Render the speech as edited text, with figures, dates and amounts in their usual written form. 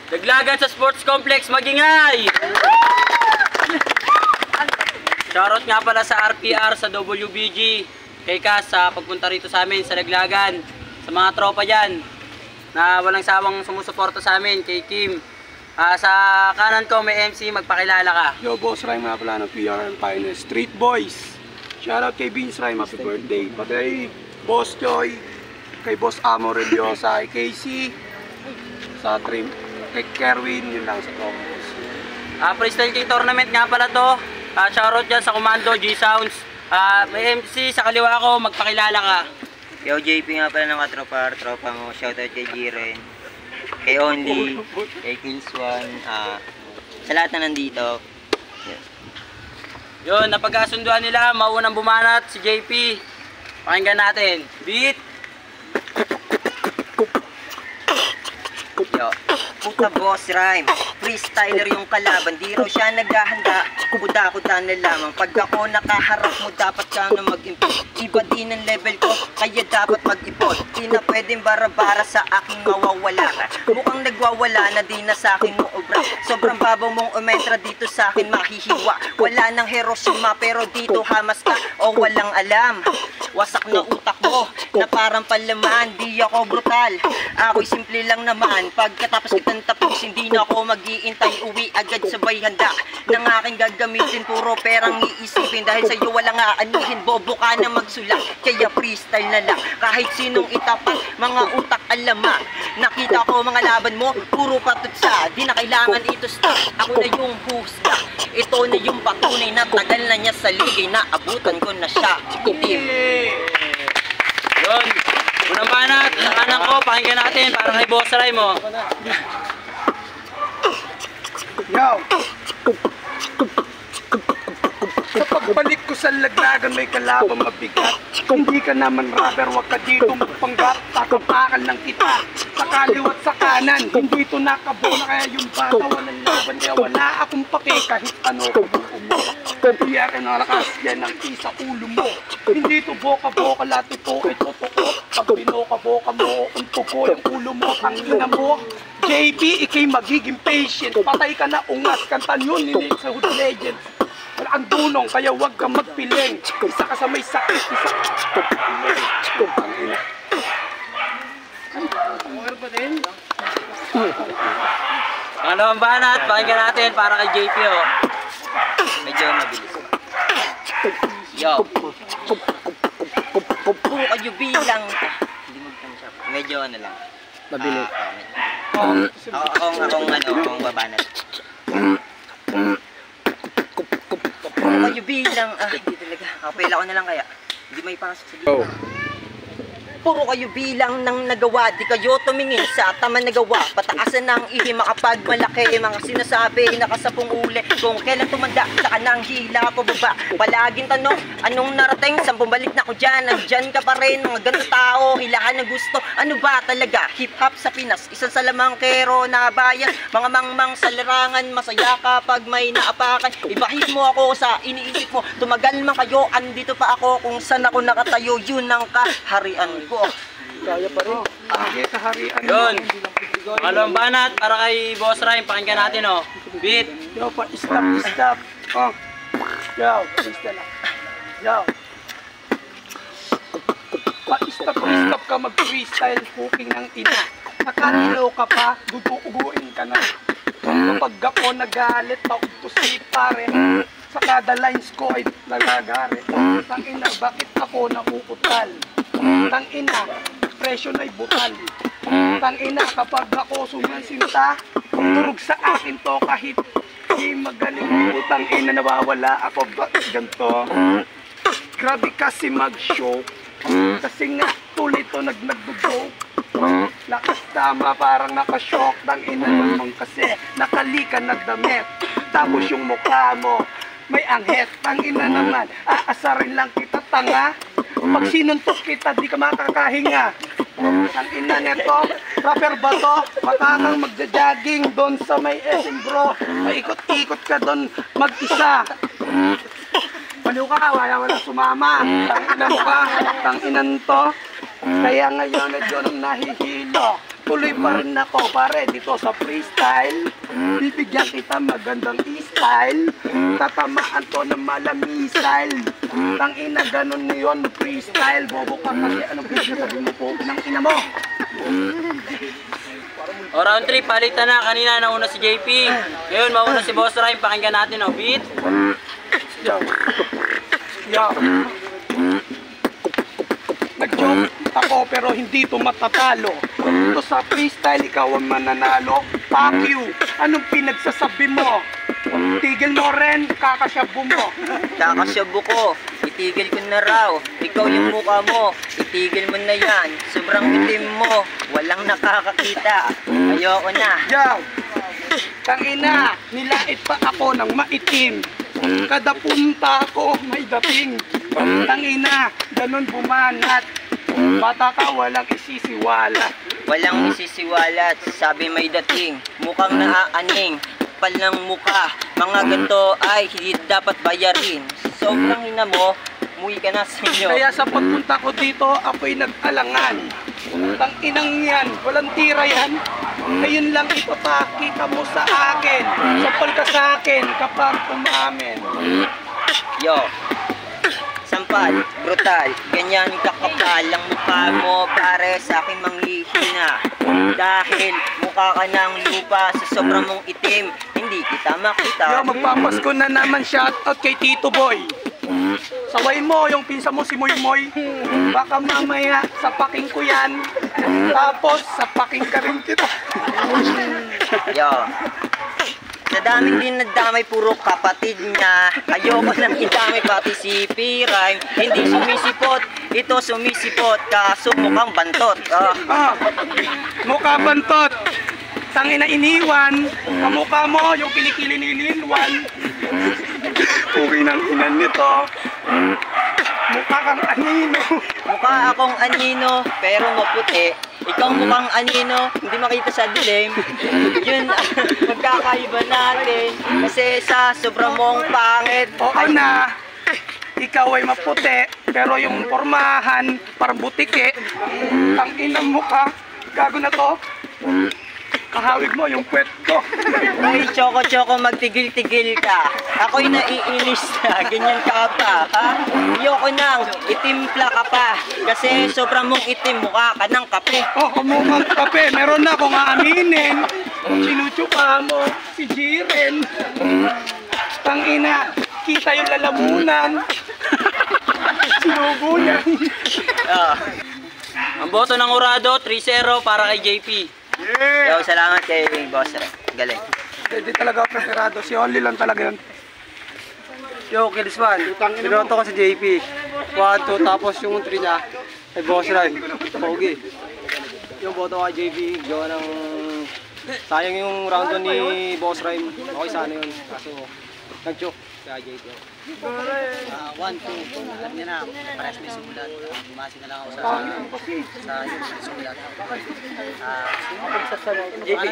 Daglagan sa Sports Complex, magingay! Shoutout nga pala sa RPR, sa WBG, kay Cass sa pagpunta rito sa amin sa Daglagan. Sa mga tropa dyan na walang sawang sumusuporta sa amin, kay Kim. Sa kanan ko may MC, magpakilala ka. Yo, Boss Rhyme nga pala ng PR Finest Street Boys. Shoutout kay Vince Rhyme, happy birthday. Pati kay Boss Joy, kay Boss Amo Reliosa, kay Casey, sa Trim, kay Kerwin, yun lang sa Topos. Freestyle King Tournament nga pala to. Shoutout dyan sa Commando, G-Sounds. May MC sa kaliwa ko, magpakilala ka. Yo, JP nga pala ng tropa mo. Shoutout kay Jiren, kay Only, kay Kingswan, sa lahat na nandito. Yun, napagkasunduan nila, maunang bumanat si JP. Pakinggan natin. Beat! Yo, puta Boss Rhyme, freestyler yung kalaban, di raw siya naghahanda, kuda-kuda na lamang. Pag ako nakaharap mo, dapat ka na mag-import. Iba din ang level ko, kaya dapat mag-import. Di na pwedeng bara-bara sa aking mawawala. Mukhang nagwawala na di na sa akin mo obra. Sobrang babaw mong umentra dito sa akin mahihiwa. Wala nang Hiroshima pero dito hamas ka o walang alam. Wasak na utak mo na parang palaman, di ako brutal. Ako'y simple lang naman. Pagkatapos kitang tapos, hindi na ako mag-iintay. Uwi agad sabay handa ng aking gagamitin. Puro perang iisipin dahil sa'yo walang aanihin. Bobo ka na magsulat, kaya freestyle na lang. Kahit sinong itapat, mga utak alamak. Nakita ko mga laban mo, puro patutsa. Di na kailangan ito stop, ako na yung husga. Ito na yung patunay na tagal na niya sa ligay. Naabutan ko na siya, itim. Yun, unang banat, sa kanan ko, pakinggan natin para kay Boss Rhyme mo. Yo! Sa pagbalik ko sa laglagan may kalabang mabigat. Hindi ka naman rapper, wag ka dito magpanggap. Tatapakan lang kita sa kaliwat sa kanan. Hindi ito nakabona kaya yung bata walang laban. Kaya wala akong pake kahit ano kabuo mo. Kaya ka nalakas yan ang isa ulo mo. Hindi ito boka-boka, lahat ito ay totoo. Pag binoka-boka mo, unto ko yung ulo mo, tangina mo. JP, ikay magiging patient. Patay ka na ungas, kantan yun ni Nick sa Hood Legends. Wala ang dunong, kaya huwag kang magpiling. Isa ka sa may sakit, isa ka piling. Pangalawang banat, pakinggan natin para kay JP oh. Medyo mabilis. Yo. Puro kayo bilang. Medyo ano lang. Mabilis. Akong babanat. Puro kayo bilang. Hindi talaga. Kapila ko na lang kaya. Hindi may pasok sa dito. Puro kayo bilang ng nagawa, di kayo tumingin sa tama nagawa. Pataasan ng ihi makapag malaki, mga sinasabi nakasapong uli. Kung kailan tumanda, saka nang hila pababa. Palaging tanong, anong narating? Saan bumalik na ko dyan? Nandyan ka pa rin, mga ganito tao, hilahan ng gusto. Ano ba talaga? Hip-hop sa Pinas, isang salamangkero na bayan. Mga mangmang sa larangan, masaya ka pag may naapakan. Ibahin mo ako sa iniisip mo, tumagal man kayo, andito pa ako. Kung saan ako nakatayo, yun ang kaharian ko. Kaya pa rin. Kaharian mo. Yun. Pangalawang banat para kay Boss Rhyme, pakinggan natin oh. Beat. Yo, stop. Oh. Yo, freestyle lang. Yo. Stop ka mag-freestyle, cooking ng ina. Nakalilaw ka pa, duduguin ka na. Kapag ako nagalit, paugtos si pare. Sa kada lines ko ay nagagarit. Tangina, bakit ako nauutal? Tangina, presyo na'y butal. Tangina, kapag ako sumasinta, turog sa akin to kahit di magaling. Tangina, nawawala ako ba ganito? Grabe kasi mag-show. Kasi nga tuloy to nagdugo. Lakas tama, parang nakashock. Tangina naman kasi nakalikan na damit. Tapos yung mukha mo may anghet. Tangina naman, aasarin lang kita tanga. Pag sinuntok kita, di ka makakahinga. Ang ina neto, rapper ba to? Makakang magja-jogging doon sa may SM bro. Paikot-ikot ka doon mag-isa. Baliw ka, wala sumama. Tangina mo ka, tanginan to. Kaya ngayon medyo nang nahihilo. tuloy pa rin ako, pare, dito sa freestyle. Bibigyan kita magandang style. Tatamaan to ng malamisile. Tangina, ganun na yun, freestyle. Bobo ka kasi, anong pinagsasabi mo po ng ina mo? O round 3, palitan na. Kanina nauna si JP. Ngayon mauna si Boss Rhyme. Pakinggan natin o beat. Yo. Yo. Nag-joke ako pero hindi to matatalo. Ito sa freestyle, ikaw ang mananalo. Fuck you. Anong pinagsasabi mo? Tigil mo rin, kakasyabu mo. Kakasyabu ko, itigil ko na raw. Ikaw yung mukha mo, itigil mo na yan. Sobrang itim mo, walang nakakakita. Ayoko na. Yo. Tangina, nilait pa ako ng maitim. Kada punta ko may dating. Tangina, ganun bumanat. Bata ka, walang isisiwala. Walang isisiwalat, sabi may dating. Mukhang naaaning, kapal ng mukha. Mga ganito ay hindi dapat bayarin. Sobrang hina mo, umuwi ka na sa inyo. Kaya sa pagpunta ko dito, ako'y nag-alangan. Tanginang yan, walang tira yan. Ngayon lang ipapakita mo sa akin. Sapal ka sa akin kapag umamin. Yo, sampal, brutal, ganyan kakapal ang mukha mo, pare sa akin manghihina. Dahil mukha ka ng lupa sa sobrang mong itim, hindi kita makita. Yo, magpapasko na naman shoutout kay Tito Boy. Saway mo yung pinsa mo si Moy Moy. Baka mamaya sa paking ko yan. Tapos sa paking ka rin kita. Yo, sa daming din nadamay, puro kapatid niya. Ayoko nang idamay pati si P-Rhyme. Hindi sumisipot, ito sumisipot. Kaso mukhang bantot. Mukha bantot. Tangina iniwan. Kamukha mo yung kilikili ni Lilwan. Uwi ng inan nito. Mukha kang anino. Mukha akong anino, pero maputi. Ikaw mukhang anino, hindi makita sa dilim. Yun ang magkakaiba natin. Kasi sa sobrang mong pangit. Oo na. Ikaw ay maputi, pero yung pormahan, parang butike. Ang inang mukha. Gago na to. Kahawig mo yung puwet ko. Ay, Choco, magtigil-tigil ka. Ako'y naiinis na, ganyan ka pa, ha? Ayoko nang, itimpla ka pa. Kasi sobrang mong itim, mukha ka ng kape. Oh, kumukhang kape. Meron na akong aaminin. Sinutsuka mo, si Jiren. Tangina, kita yung lalamunan. Sinubo yan. Ang boto ng Urado, 3-0 para kay JP. Yo, salamat kay Boss Ray. Galing. Hindi talaga ako preparado. Si Only lang talaga yun. Yo, Kilisman, binoto ko si JP. 1, 2, tapos yung 3 niya, ay Boss Rhyme. Pogi. Yung boto ko kay JP, gawa ng... Sayang yung round 1 ni Boss Rhyme. Okay sana yun. Kaso, nag-joke kay JP. 1, 2, alam niya na. Pares may sulat. Bumasi na lang ako sa sulat. JP.